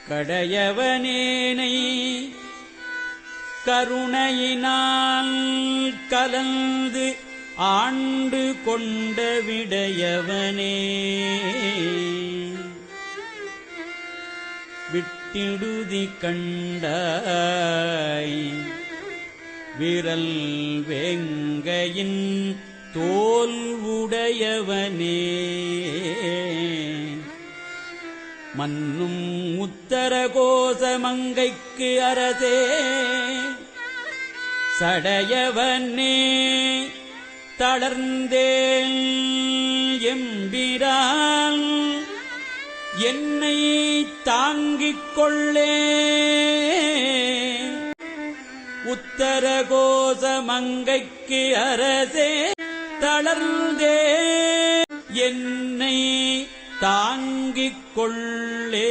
கடையவனேனை கருணையினால் கலந்து ஆண்டு கொண்ட விடையவனே விட்டிடுதி கண்டாய் விரல் வேங்கையின் தோல் உடையவனே மன்னும் உத்தரகோசமங்கைக்கு அரசே சடையவனே தளர்ந்தேன் எம்பிரான் என்னை தாங்கிக் கொள்ளே உத்தரகோசமங்கைக்கு அரசே தளர்ந்தே என்னை தாங்கிக் கொள்ளே